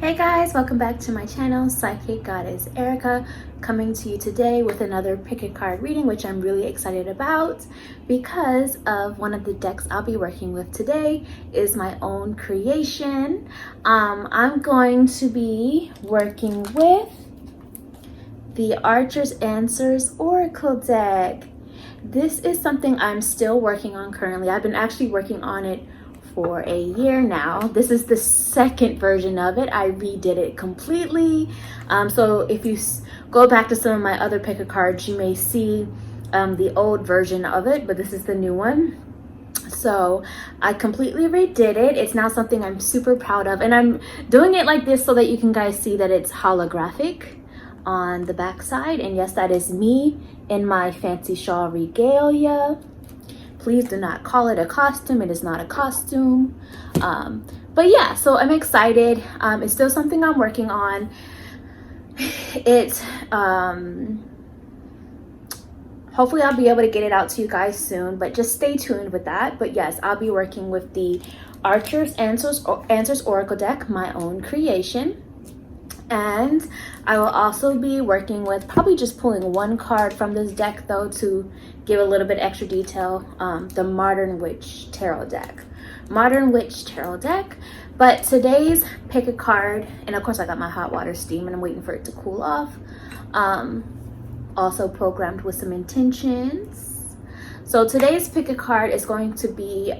Hey guys, welcome back to my channel, Psychic Goddess Erika, coming to you today with another pick a card reading, which I'm really excited about because of one of the decks I'll be working with today is my own creation. I'm going to be working with the Archer's Answers Oracle deck. This is something I'm still working on currently. I've been actually working on it for a year now. This is the second version of it. I redid it completely. So if you go back to some of my other pick a cards, you may see the old version of it, but this is the new one. So I completely redid it. It's now something I'm super proud of, and I'm doing it like this so that you can guys see that it's holographic on the back side. And yes, that is me in my fancy shawl regalia. Please do not call it a costume. It is not a costume. But yeah, so I'm excited. It's still something I'm working on. Hopefully I'll be able to get it out to you guys soon, but just stay tuned with that. But yes, I'll be working with the Archer's Answers Oracle deck, my own creation. And I will also be working with probably just pulling one card from this deck though to give a little bit extra detail, the Modern Witch Tarot deck. But today's pick a card, and of course I got my hot water steam and I'm waiting for it to cool off. Also programmed with some intentions. So today's pick a card is going to be,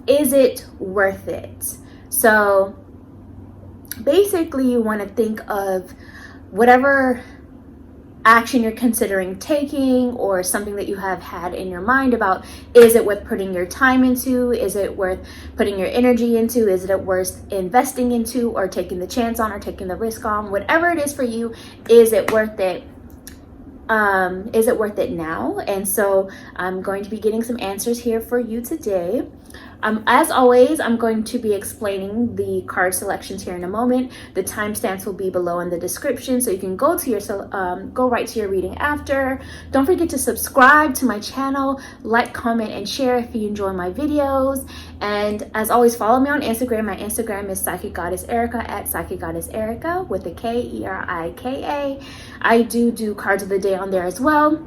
is it worth it? So basically you want to think of whatever action you're considering taking or something that you have had in your mind about, is it worth putting your time into? Is it worth putting your energy into? Is it worth investing into or taking the chance on or taking the risk on? Whatever it is for you, is it worth it? Is it worth it now? And so I'm going to be getting some answers here for you today. As always, I'm going to be explaining the card selections here in a moment. The timestamps will be below in the description, so you can go right to your reading after. Don't forget to subscribe to my channel, like, comment, and share if you enjoy my videos. And as always, follow me on Instagram. My Instagram is Psychicgoddesserika at Psychicgoddesserika with a K, E-R-I-K-A. I do cards of the day on there as well.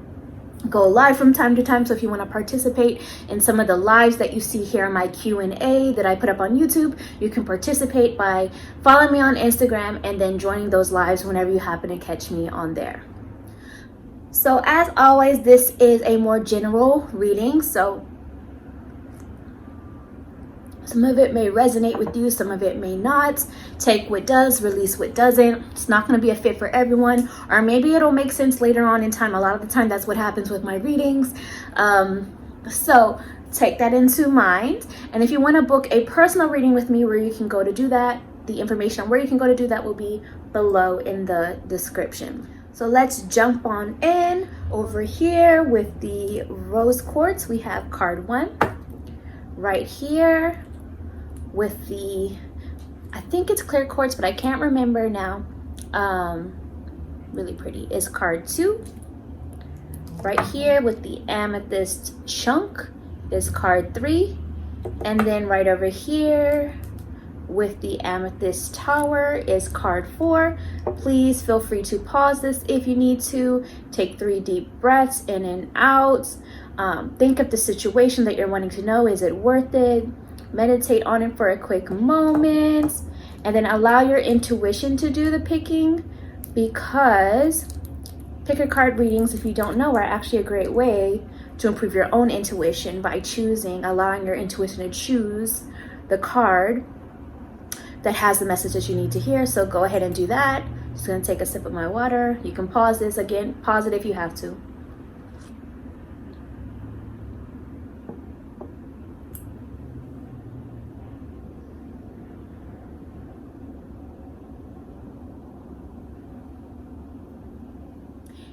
Go live from time to time, so if you want to participate in some of the lives that you see here in my Q&A that I put up on YouTube, you can participate by following me on Instagram and then joining those lives whenever you happen to catch me on there. So as always, this is a more general reading, so some of it may resonate with you, some of it may not. Take what does, release what doesn't. It's not going to be a fit for everyone, or maybe it'll make sense later on in time. A lot of the time that's what happens with my readings. So take that into mind. And if you want to book a personal reading with me where you can go to do that, the information on where you can go to do that will be below in the description. So let's jump on in. Over here with the rose quartz, we have card 1. Right here with the, I think it's clear quartz, but I can't remember now. Really pretty is card 2. Right here with the amethyst chunk is card 3. And then right over here with the amethyst tower is card 4. Please feel free to pause this if you need to. Take 3 deep breaths in and out. Think of the situation that you're wanting to know. Is it worth it? Meditate on it for a quick moment, and then allow your intuition to do the picking, because pick a card readings, if you don't know, are actually a great way to improve your own intuition by allowing your intuition to choose the card that has the message that you need to hear. So go ahead and do that. Just gonna take a sip of my water. You can pause this again, pause it if you have to.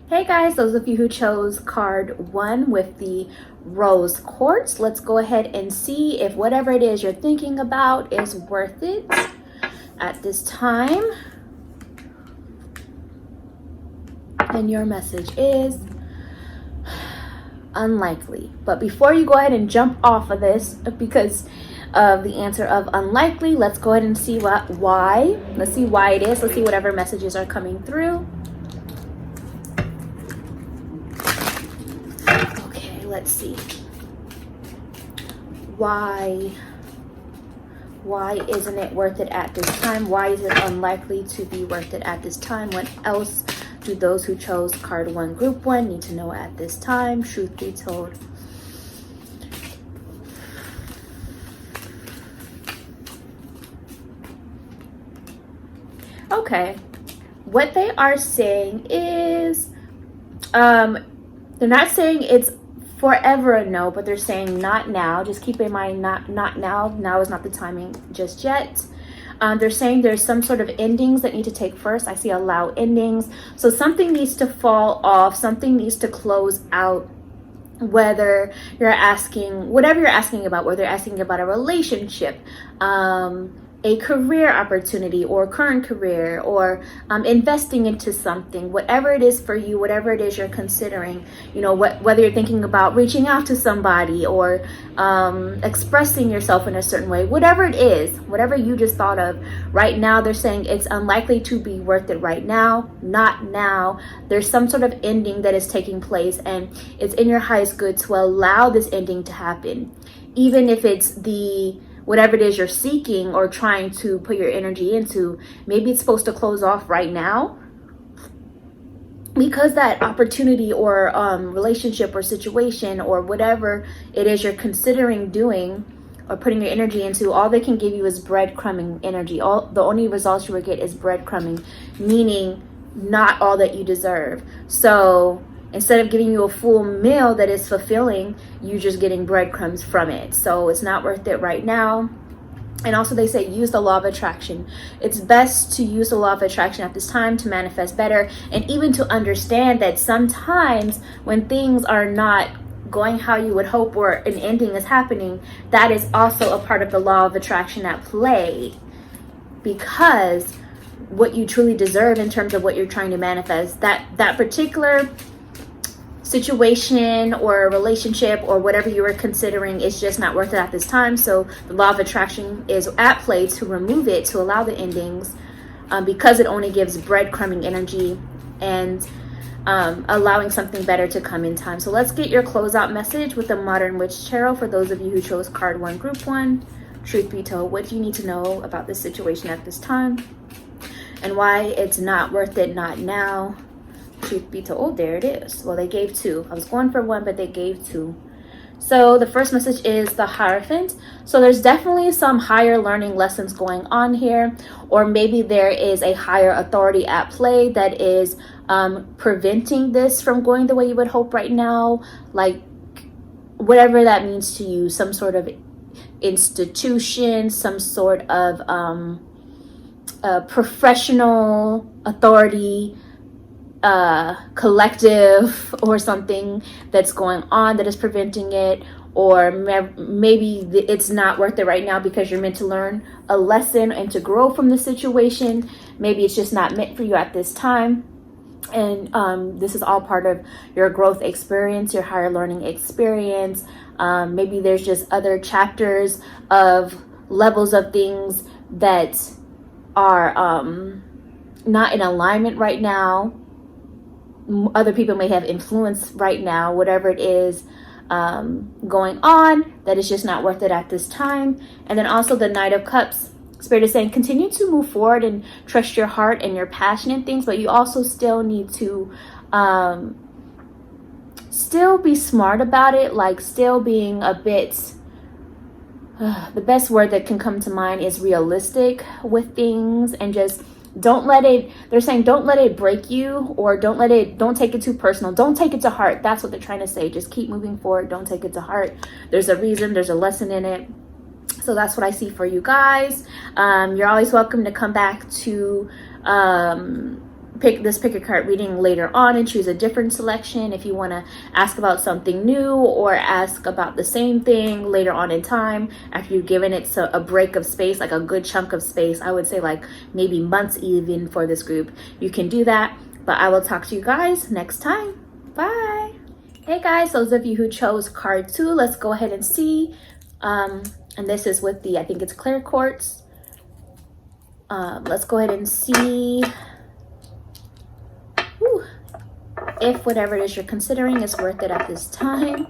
Hey guys, those of you who chose card 1 with the rose quartz, let's go ahead and see if whatever it is you're thinking about is worth it at this time. And your message is unlikely. But before you go ahead and jump off of this, because of the answer of unlikely. Let's go ahead and see why. Let's see why it is. Let's see whatever messages are coming through. Okay, let's see. Why isn't it worth it at this time? Why is it unlikely to be worth it at this time? What else do those who chose card 1, group 1 need to know at this time? Truth be told. Okay. What they are saying is, they're not saying it's forever a no, but they're saying not now. Just keep in mind, not now. Now is not the timing just yet. They're saying there's some sort of endings that need to take first. I see allow endings. So something needs to fall off. Something needs to close out. Whether you're asking, whatever you're asking about, whether you're asking about a relationship, a career opportunity or current career, or investing into something, whatever it is for you, whatever it is you're considering, you know, whether you're thinking about reaching out to somebody or expressing yourself in a certain way, whatever it is, whatever you just thought of right now, they're saying it's unlikely to be worth it right now, not now. There's some sort of ending that is taking place, and it's in your highest good to allow this ending to happen, even if it's whatever it is you're seeking or trying to put your energy into. Maybe it's supposed to close off right now because that opportunity or relationship or situation or whatever it is you're considering doing or putting your energy into, all they can give you is breadcrumbing energy. The only results you will get is breadcrumbing, meaning not all that you deserve. So instead of giving you a full meal that is fulfilling, you're just getting breadcrumbs from it. So it's not worth it right now. And also they say use the law of attraction. It's best to use the law of attraction at this time to manifest better, and even to understand that sometimes when things are not going how you would hope or an ending is happening, that is also a part of the law of attraction at play, because what you truly deserve in terms of what you're trying to manifest, that particular situation or relationship or whatever you were considering is just not worth it at this time. So the law of attraction is at play to remove it, to allow the endings, because it only gives breadcrumbing energy and allowing something better to come in time. So let's get your closeout message with the Modern Witch Tarot for those of you who chose card 1, group 1. Truth be told, what do you need to know about this situation at this time and why it's not worth it, not now? Truth be told, there it is. Well, they gave 2. I was going for 1, but they gave 2. So the first message is the Hierophant. So there's definitely some higher learning lessons going on here, or maybe there is a higher authority at play that is preventing this from going the way you would hope right now. Like whatever that means to you, some sort of institution, some sort of professional authority, collective or something that's going on that is preventing it, or maybe it's not worth it right now because you're meant to learn a lesson and to grow from the situation. Maybe it's just not meant for you at this time, and this is all part of your growth experience, your higher learning experience. Maybe there's just other chapters of levels of things that are not in alignment right now. Other people may have influence right now, whatever it is going on, that is just not worth it at this time. And then also the Knight of Cups. Spirit is saying continue to move forward and trust your heart and your passion in things, but you also still need to still be smart about it, like still being a bit the best word that can come to mind is realistic with things, and just don't let it, they're saying don't let it break you, or don't take it too personal. Don't take it to heart. That's what they're trying to say. Just keep moving forward. Don't take it to heart. There's a reason, there's a lesson in it. So that's what I see for you guys. You're always welcome to come back to pick a card reading later on and choose a different selection if you want to ask about something new or ask about the same thing later on in time after you've given it a break of space, like a good chunk of space. I would say like maybe months even for this group. You can do that, but I will talk to you guys next time. Bye. Hey guys, those of you who chose card 2, let's go ahead and see And this is with the, I think it's clear quartz. Let's go ahead and see if whatever it is you're considering is worth it at this time.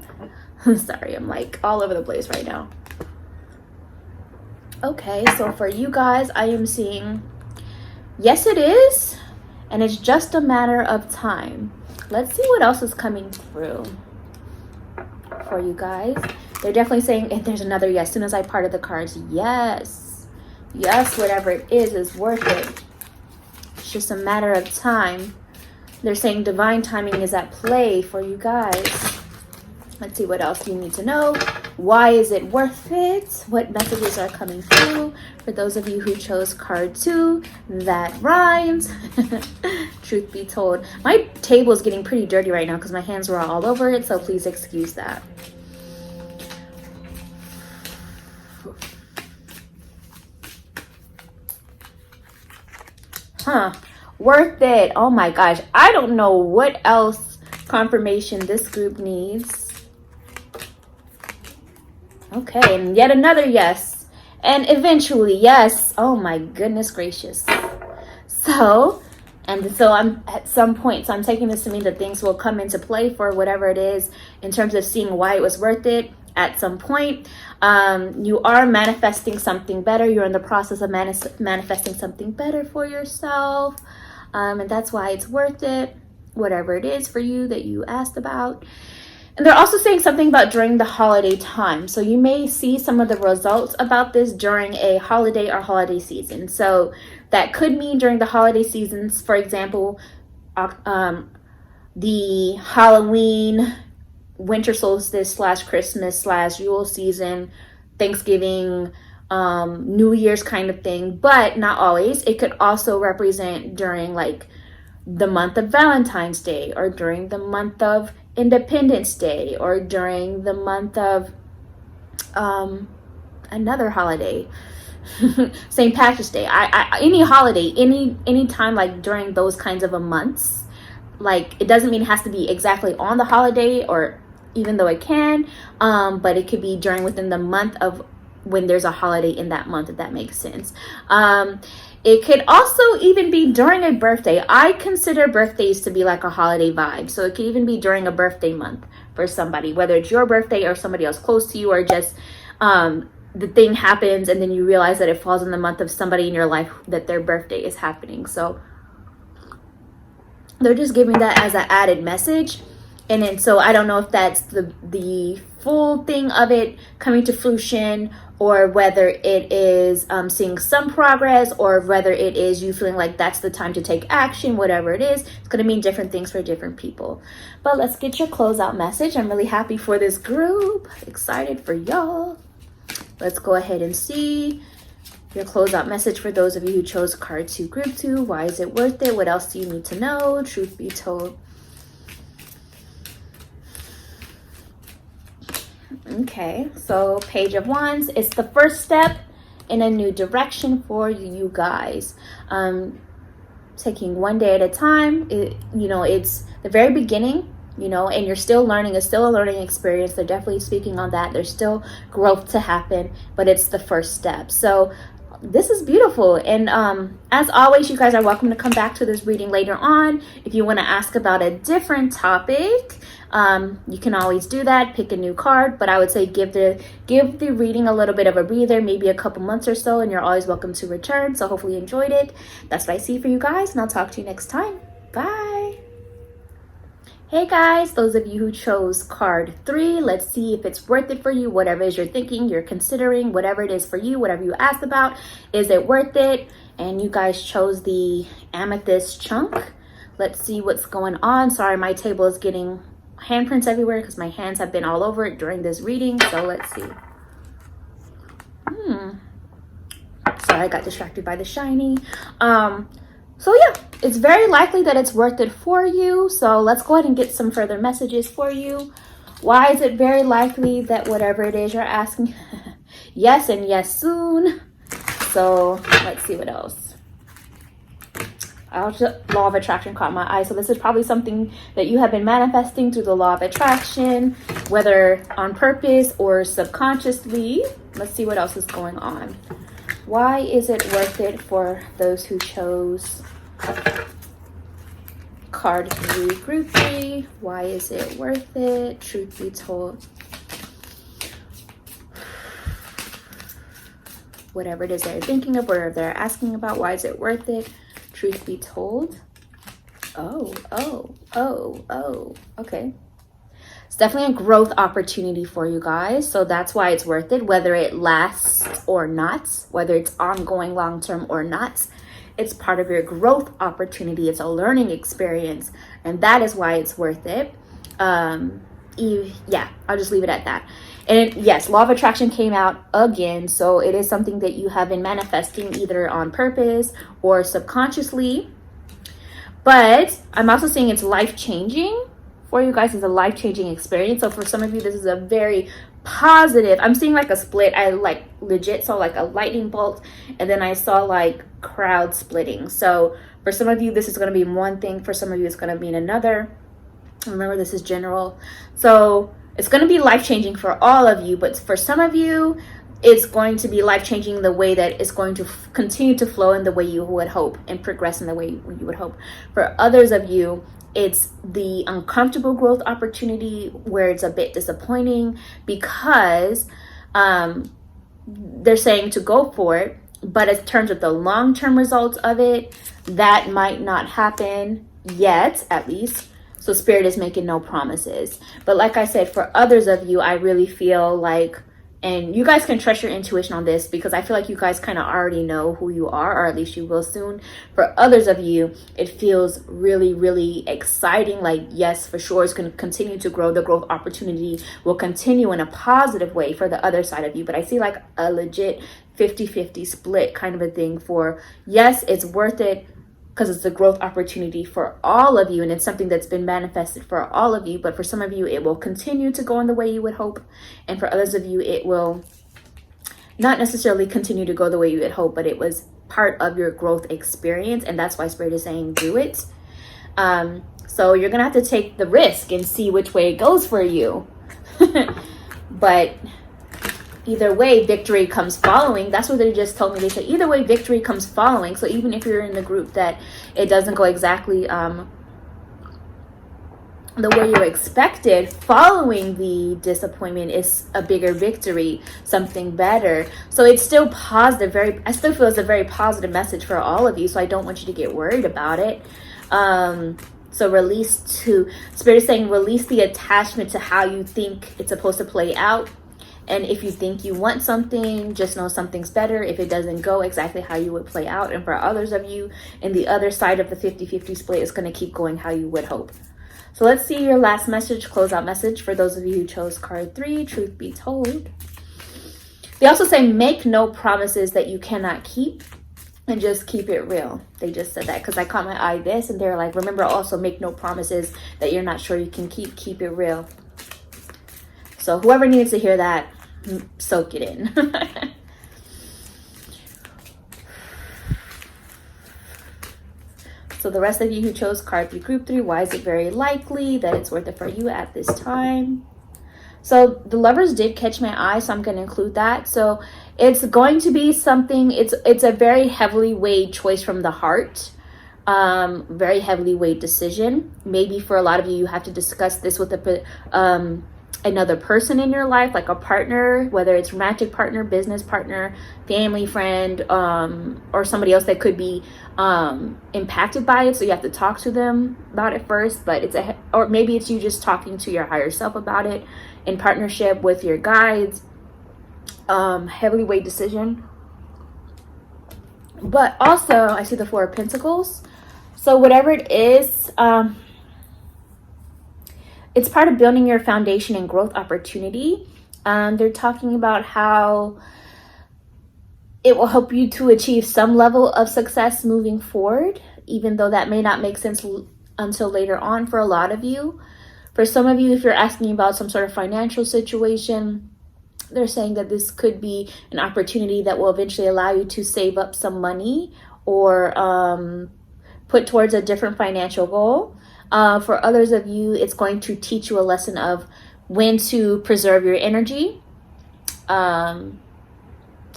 Sorry, I'm like all over the place right now. Okay, so for you guys, I am seeing, yes, it is. And it's just a matter of time. Let's see what else is coming through for you guys. They're definitely saying, if there's another yes, as soon as I parted the cards, yes. Yes, whatever it is worth it. It's just a matter of time. They're saying divine timing is at play for you guys. Let's see what else you need to know. Why is it worth it? What messages are coming through? For those of you who chose card 2, that rhymes. Truth be told. My table is getting pretty dirty right now because my hands were all over it, so please excuse that. Worth it. Oh my gosh. I don't know what else confirmation this group needs. Okay, and yet another yes. And eventually, yes. Oh my goodness gracious. So I'm at some point, so I'm taking this to mean that things will come into play for whatever it is in terms of seeing why it was worth it at some point. You are manifesting something better. You're in the process of manifesting something better for yourself. And that's why it's worth it, whatever it is for you that you asked about. And they're also saying something about during the holiday time. So you may see some of the results about this during a holiday or holiday season. So that could mean during the holiday seasons, for example, the Halloween, winter solstice / Christmas / Yule season, Thanksgiving, New Year's kind of thing, but not always. It could also represent during like the month of Valentine's Day, or during the month of Independence Day, or during the month of another holiday, St. Patrick's Day. Any holiday, any time like during those kinds of months. Like, it doesn't mean it has to be exactly on the holiday, or even though it can, but it could be within the month of when there's a holiday in that month, if that makes sense. It could also even be during a birthday. I consider birthdays to be like a holiday vibe. So it could even be during a birthday month for somebody, whether it's your birthday or somebody else close to you, or just the thing happens and then you realize that it falls in the month of somebody in your life that their birthday is happening. So they're just giving that as an added message. And then, so I don't know if that's the full thing of it coming to fruition, or whether it is seeing some progress, or whether it is you feeling like that's the time to take action. Whatever it is, it's going to mean different things for different people. But let's get your closeout message. I'm really happy for this group. Excited for y'all. Let's go ahead and see your closeout message for those of you who chose card 2, group 2. Why is it worth it? What else do you need to know? Truth be told. Okay, so Page of Wands. It's the first step in a new direction for you guys. Taking one day at a time. It's the very beginning, and you're still learning. It's still a learning experience. They're definitely speaking on that. There's still growth to happen, but it's the first step. So this is beautiful. And as always, you guys are welcome to come back to this reading later on. If you want to ask about a different topic, you can always do that. Pick a new card, but I would say give the reading a little bit of a breather, maybe a couple months or so, and you're always welcome to return. So hopefully you enjoyed it. That's what I see for you guys, and I'll talk to you next time. Bye. Hey guys, those of you who chose card 3, let's see if it's worth it for you. Whatever it is you're thinking, you're considering, whatever it is for you, whatever you asked about, is it worth it? And you guys chose the amethyst chunk. Let's see what's going on. Sorry, my table is getting handprints everywhere because my hands have been all over it during this reading. So let's see. Sorry, I got distracted by the shiny. So yeah, it's very likely that it's worth it for you. So let's go ahead and get some further messages for you. Why is it very likely that whatever it is you're asking, yes, and yes soon. So let's see what else. Law of attraction caught my eye. So this is probably something that you have been manifesting through the law of attraction, whether on purpose or subconsciously. let's see what else is going on. Why is it worth it for those who chose card 3, group 3? Why is it worth it? Truth be told. Whatever it is they're thinking of, whatever they're asking about, why is it worth it? Truth be told. Oh, okay. It's definitely a growth opportunity for you guys. So that's why it's worth it, whether it lasts or not, whether it's ongoing long-term or not. It's part of your growth opportunity. It's a learning experience. And that is why it's worth it. Yeah, I'll just leave it at that. And yes, law of attraction came out again. So it is something that you have been manifesting either on purpose or subconsciously. But I'm also saying it's life-changing for you guys. It's a life-changing experience. So for some of you, this is a very positive. I'm seeing like a split. I like legit saw like a lightning bolt, and then I saw like crowd splitting. So for some of you, this is going to be one thing. For some of you, it's going to mean another. Remember, this is general. So it's going to be life-changing for all of you. But for some of you, it's going to be life-changing the way that it's going to continue to flow in the way you would hope and progress in the way you would hope. For others of you, it's the uncomfortable growth opportunity where it's a bit disappointing because they're saying to go for it, but in terms of the long-term results of it, that might not happen yet, at least. So Spirit is making no promises. But like I said, for others of you, I really feel like, and you guys can trust your intuition on this because I feel like you guys kind of already know who you are, or at least you will soon. For others of you, it feels really, really exciting. Like, yes, for sure, it's going to continue to grow. The growth opportunity will continue in a positive way for the other side of you. But I see like a legit 50-50 split kind of a thing for, yes, it's worth it because it's a growth opportunity for all of you, and it's something that's been manifested for all of you. But for some of you, it will continue to go in the way you would hope, and for others of you, it will not necessarily continue to go the way you would hope, but it was part of your growth experience, and that's why Spirit is saying do it. So you're gonna have to take the risk and see which way it goes for you. But either way, victory comes following. That's what they just told me. They said either way, victory comes following. So even if you're in the group that it doesn't go exactly the way you expected, following the disappointment is a bigger victory, something better. So it's still positive. I still feel it's a very positive message for all of you. So I don't want you to get worried about it. So Spirit is saying release the attachment to how you think it's supposed to play out. And if you think you want something, just know something's better if it doesn't go exactly how you would play out. And for others of you, in the other side of the 50-50 split, it's going to keep going how you would hope. So let's see your last message, closeout message for those of you who chose card 3, truth be told. They also say make no promises that you cannot keep, and just keep it real. They just said that because I caught my eye this, and they're like, remember also make no promises that you're not sure you can keep it real. So whoever needs to hear that, soak it in. So the rest of you who chose card 3, group 3, why is it very likely that it's worth it for you at this time? So the Lovers did catch my eye, so I'm going to include that. So it's going to be something, it's a very heavily weighed choice from the heart. Very heavily weighed decision. Maybe for a lot of you, you have to discuss this with another person in your life, like a partner, whether it's romantic partner, business partner, family friend, or somebody else that could be impacted by it. So you have to talk to them about it first, but or maybe it's you just talking to your higher self about it in partnership with your guides. Heavily weighed decision. But also I see the 4 of Pentacles. So whatever it is, it's part of building your foundation and growth opportunity. They're talking about how it will help you to achieve some level of success moving forward, even though that may not make sense until later on for a lot of you. For some of you, if you're asking about some sort of financial situation, they're saying that this could be an opportunity that will eventually allow you to save up some money or put towards a different financial goal. For others of you, it's going to teach you a lesson of when to preserve your energy.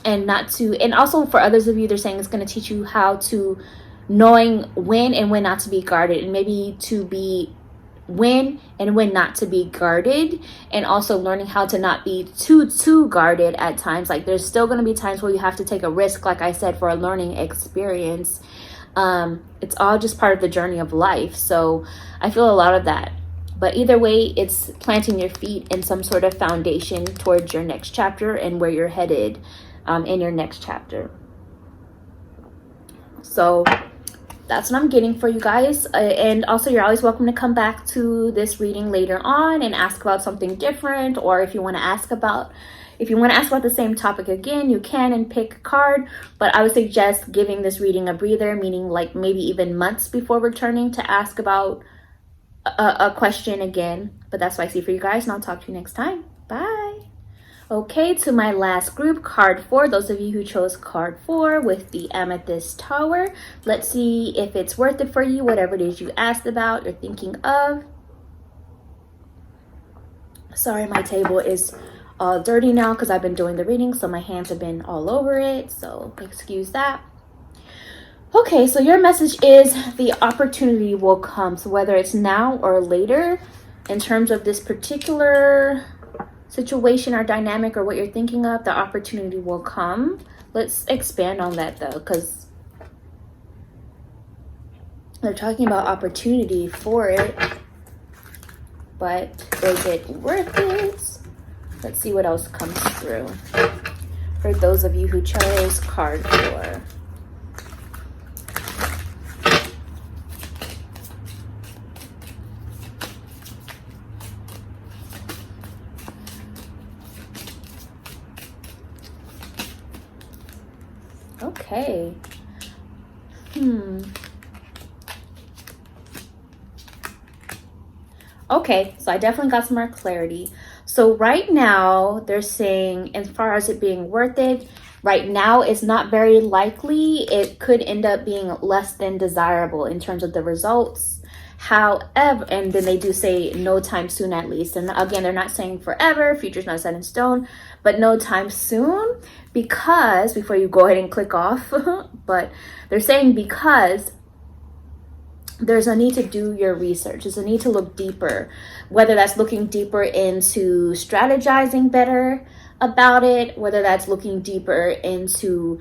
and also for others of you, they're saying it's going to teach you how to knowing when and when not to be guarded, and maybe to be when and when not to be guarded, and also learning how to not be too guarded at times. Like there's still going to be times where you have to take a risk, like I said, for a learning experience. It's all just part of the journey of life. So I feel a lot of that. But either way, it's planting your feet in some sort of foundation towards your next chapter and where you're headed in your next chapter. So that's what I'm getting for you guys. And also, you're always welcome to come back to this reading later on and ask about something different. Or if you want to ask about the same topic again, you can and pick a card. But I would suggest giving this reading a breather, meaning like maybe even months before returning to ask about a question again. But that's what I see for you guys, and I'll talk to you next time. Bye. Okay, to my last group, card 4. Those of you who chose card 4 with the Amethyst Tower. Let's see if it's worth it for you, whatever it is you asked about, you're thinking of. Sorry, my table is all dirty now because I've been doing the reading, so my hands have been all over it, so excuse that. Okay, so your message is the opportunity will come. So whether it's now or later, in terms of this particular situation or dynamic or what you're thinking of, the opportunity will come. Let's expand on that though, because they're talking about opportunity for it, but is it worth it? Let's see what else comes through for those of you who chose card 4. Okay. Okay, so I definitely got some more clarity. So right now, they're saying, as far as it being worth it, right now it's not very likely. It could end up being less than desirable in terms of the results. However, and then they do say no time soon at least. And again, they're not saying forever, future's not set in stone, but no time soon, because, before you go ahead and click off, but they're saying because there's a need to do your research. There's a need to look deeper, whether that's looking deeper into strategizing better about it, whether that's looking deeper into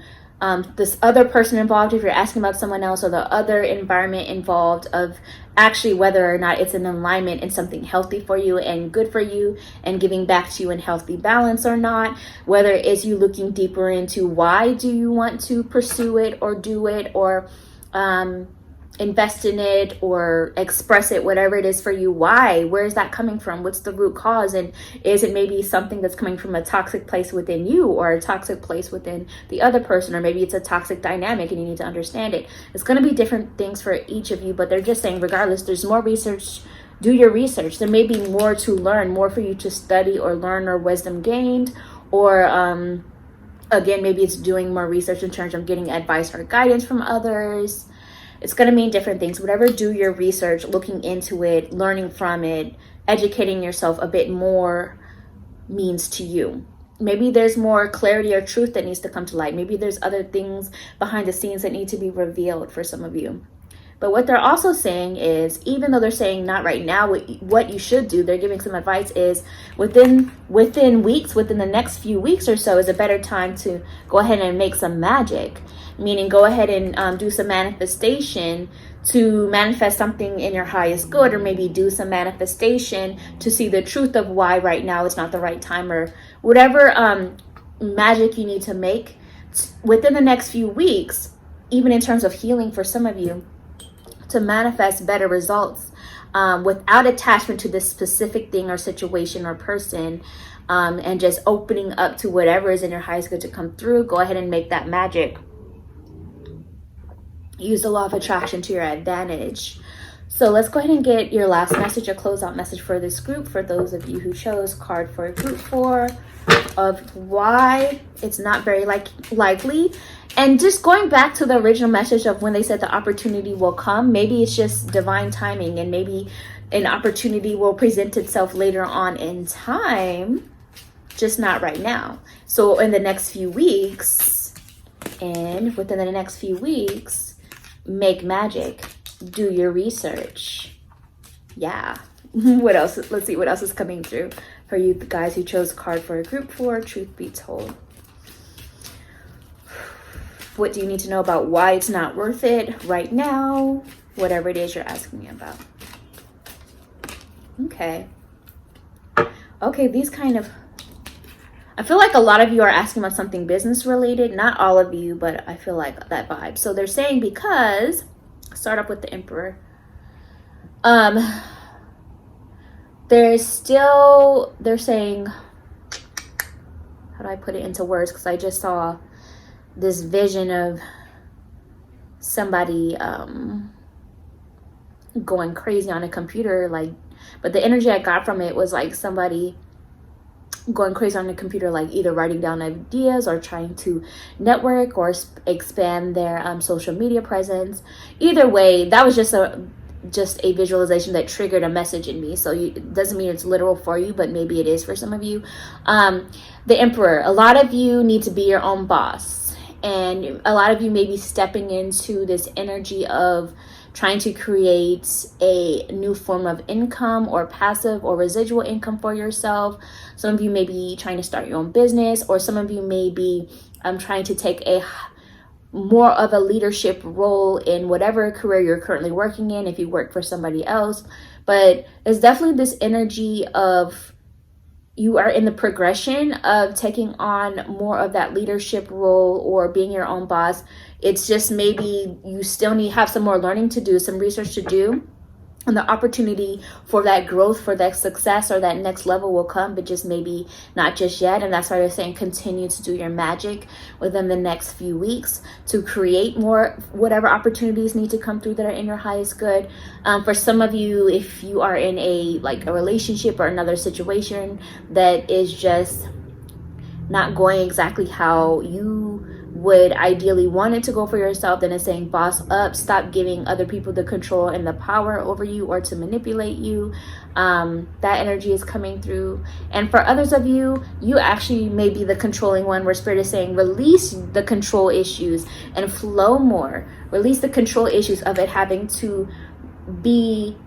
this other person involved, if you're asking about someone else, or the other environment involved, of actually whether or not it's in alignment and something healthy for you and good for you and giving back to you in healthy balance or not, whether it's you looking deeper into why do you want to pursue it or do it or invest in it or express it, whatever it is for you. Why? Where is that coming from? What's the root cause? And is it maybe something that's coming from a toxic place within you or a toxic place within the other person, or maybe it's a toxic dynamic and you need to understand it. It's going to be different things for each of you, but they're just saying regardless, there's more research. Do your research. There may be more to learn, more for you to study or learn, or wisdom gained, or again, maybe it's doing more research in terms of getting advice or guidance from others. It's going to mean different things. Whatever, do your research, looking into it, learning from it, educating yourself a bit more means to you. Maybe there's more clarity or truth that needs to come to light. Maybe there's other things behind the scenes that need to be revealed for some of you. But what they're also saying is, even though they're saying not right now, what you should do, they're giving some advice, is within weeks, within the next few weeks or so, is a better time to go ahead and make some magic. Meaning go ahead and do some manifestation to manifest something in your highest good, or maybe do some manifestation to see the truth of why right now it's not the right time, or whatever magic you need to make within the next few weeks, even in terms of healing for some of you, to manifest better results without attachment to this specific thing or situation or person, and just opening up to whatever is in your highest good to come through. Go ahead and make that magic. Use the law of attraction to your advantage. So let's go ahead and get your last message, a closeout message for this group, for those of you who chose card for group 4, of why it's not very likely. And just going back to the original message of when they said the opportunity will come, maybe it's just divine timing, and maybe an opportunity will present itself later on in time. just not right now. So in the next few weeks, and within the next few weeks, make magic, do your research. Yeah. What else? Let's see what else is coming through for you guys who chose a card for a group 4, truth be told. What do you need to know about why it's not worth it right now? Whatever it is you're asking me about. Okay. Okay, these kind of, I feel like a lot of you are asking about something business related. Not all of you, but I feel like that vibe. So they're saying because, start up with the Emperor. They're saying, how do I put it into words? Because I just saw this vision of somebody going crazy on a computer, like, but the energy I got from it was like somebody going crazy on the computer, like either writing down ideas or trying to network or expand their social media presence. Either way, that was just a visualization that triggered a message in me. So it doesn't mean it's literal for you, but maybe it is for some of you. The Emperor, a lot of you need to be your own boss, and a lot of you may be stepping into this energy of trying to create a new form of income or passive or residual income for yourself. Some of you may be trying to start your own business, or some of you may be trying to take a more of a leadership role in whatever career you're currently working in, if you work for somebody else. But it's definitely this energy of you are in the progression of taking on more of that leadership role or being your own boss. It's just maybe you still have some more learning to do, some research to do, and the opportunity for that growth, for that success or that next level will come, but just maybe not just yet. And that's why they're saying continue to do your magic within the next few weeks to create more, whatever opportunities need to come through that are in your highest good. For some of you, if you are in a relationship or another situation that is just not going exactly how you would ideally want it to go for yourself, then it's saying boss up, stop giving other people the control and the power over you or to manipulate you. That energy is coming through. And for others of you, you actually may be the controlling one, where Spirit is saying release the control issues and flow more. Release the control issues of it having to be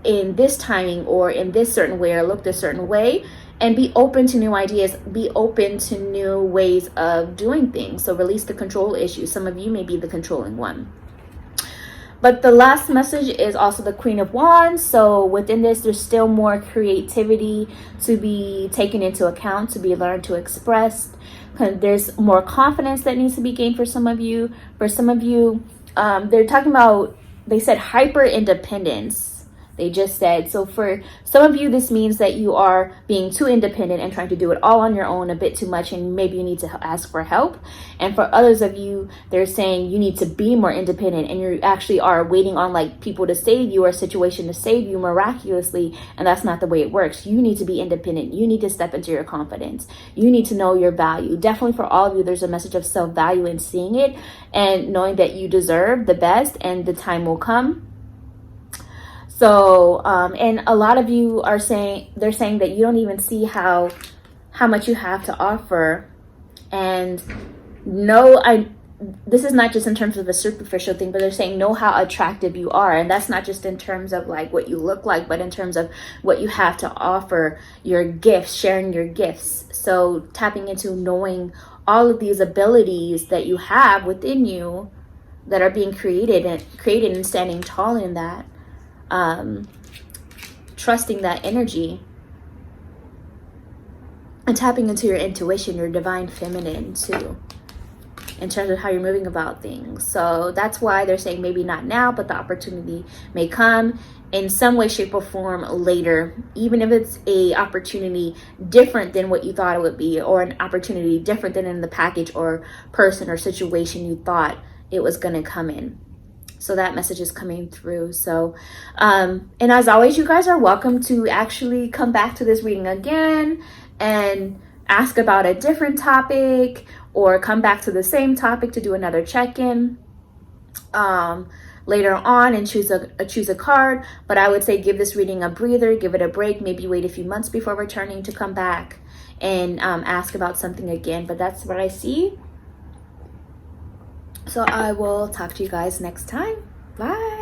in this timing or in this certain way or look this certain way, and be open to new ideas, be open to new ways of doing things. So release the control issues. Some of you may be the controlling one. But the last message is also the Queen of Wands. So within this, there's still more creativity to be taken into account, to be learned, to express. There's more confidence that needs to be gained for some of you. For some of you, they're talking about, they said hyper independence. They just said, so for some of you, this means that you are being too independent and trying to do it all on your own a bit too much, and maybe you need to ask for help. And for others of you, they're saying you need to be more independent, and you actually are waiting on people to save you or a situation to save you miraculously, and that's not the way it works. You need to be independent. You need to step into your confidence. You need to know your value. Definitely for all of you, there's a message of self-value and seeing it and knowing that you deserve the best and the time will come. So, and a lot of you are saying, they're saying that you don't even see how much you have to offer. And this is not just in terms of a superficial thing, but they're saying know how attractive you are. And that's not just in terms of what you look like, but in terms of what you have to offer, your gifts, sharing your gifts. So tapping into knowing all of these abilities that you have within you that are being created and standing tall in that. Trusting that energy and tapping into your intuition, your divine feminine too, in terms of how you're moving about things. So that's why they're saying maybe not now, but the opportunity may come in some way, shape, or form later, even if it's a opportunity different than what you thought it would be, or an opportunity different than in the package or person or situation you thought it was going to come in. So that message is coming through. So, and as always, you guys are welcome to actually come back to this reading again and ask about a different topic, or come back to the same topic to do another check-in later on and choose a card. But I would say give this reading a breather, give it a break, maybe wait a few months before returning to come back and ask about something again, but that's what I see. So I will talk to you guys next time. Bye.